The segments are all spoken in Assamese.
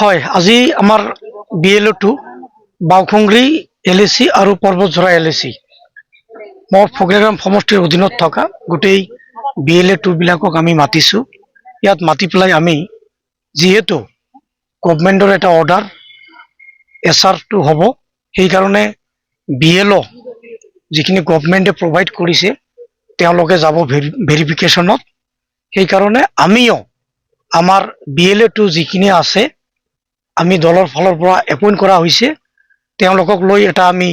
হয়, আজি আমাৰ BLO2 বাওখুংগ্ৰী LAC আৰু পৰ্বতঝৰা LAC মই ফকলেগ্ৰাম সমষ্টিৰ অধীনত থকা গোটেই BLA2 বিলাকক আমি মাতিছো। ইয়াত মাতি পেলাই আমি যিহেতু গভৰ্ণমেণ্টৰ এটা অৰ্ডাৰ SR2 হ'ব, সেইকাৰণে BLO যিখিনি গভৰ্ণমেণ্টে প্ৰভাইড কৰিছে তেওঁলোকে যাব ভেৰিফিকেশ্যনত। সেইকাৰণে আমিও আমাৰ BLA2 যিখিনি আছে আমি দলৰ ফালৰ পৰা এপইণ্ট কৰা হৈছে, তেওঁলোকক লৈ এটা আমি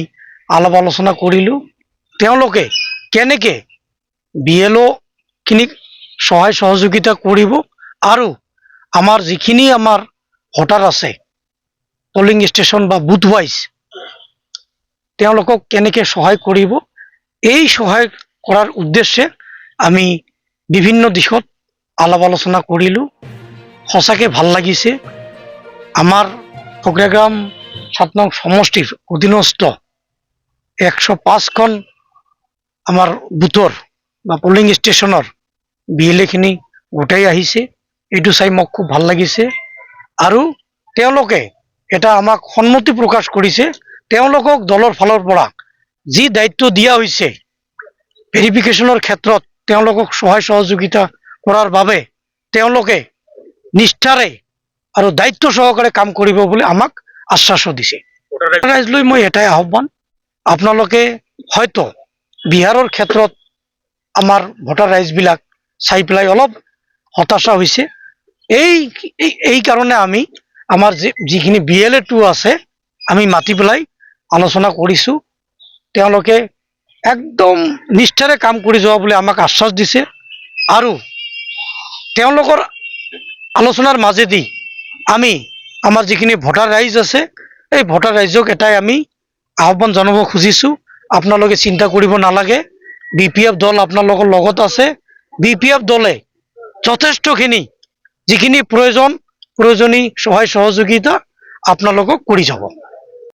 আলাপ আলোচনা কৰিলোঁ। তেওঁলোকে কেনেকৈ BLO খিনিক সহায় সহযোগিতা কৰিব আৰু আমাৰ যিখিনি আমাৰ ভোটাৰ আছে পলিং ষ্টেচন বা বুথ ৱাইজ তেওঁলোকক কেনেকৈ সহায় কৰিব, এই সহায় কৰাৰ উদ্দেশ্যে আমি বিভিন্ন দিশত আলাপ আলোচনা কৰিলোঁ। সঁচাকৈ ভাল লাগিছে। আমাৰ ফকলেগ্ৰাম 7 নং সমষ্টিৰ অধীনস্থ 105খন আমাৰ বুথৰ বা পলিং ষ্টেচনৰ BLA খিনি গোটাই আহিছে। এইটো চাই মোক খুব ভাল লাগিছে আৰু তেওঁলোকে এটা আমাক সন্মতি প্ৰকাশ কৰিছে। তেওঁলোকক দলৰ ফালৰ পৰা যি দায়িত্ব দিয়া হৈছে ভেৰিফিকেশ্যনৰ ক্ষেত্ৰত তেওঁলোকক সহায় সহযোগিতা কৰাৰ বাবে তেওঁলোকে নিষ্ঠাৰে আৰু দায়িত্ব সহকাৰে কাম কৰিব বুলি আমাক আশ্বাসো দিছে। ৰাইজ লৈ মই এটাই আহ্বান, আপোনালোকে হয়তো বিহাৰৰ ক্ষেত্ৰত আমাৰ ভোটাৰ ৰাইজবিলাক চাই পেলাই অলপ হতাশা হৈছে। এই কাৰণে আমি আমাৰ যিখিনি BLA2 আছে আমি মাতি পেলাই আলোচনা কৰিছোঁ। তেওঁলোকে একদম নিষ্ঠাৰে কাম কৰি যোৱা বুলি আমাক আশ্বাস দিছে আৰু তেওঁলোকৰ আলোচনাৰ মাজেদি আমি আমাৰ যিখিনি ভোটাৰ ৰাইজ আছে এই ভোটাৰ ৰাইজক এটাই আমি আহ্বান জনাব খুজিছোঁ, আপোনালোকে চিন্তা কৰিব নালাগে। BPF দল আপোনালোকৰ লগত আছে। BPF দলে যথেষ্টখিনি যিখিনি প্ৰয়োজনীয় সহায় সহযোগিতা আপোনালোকক কৰি যাব।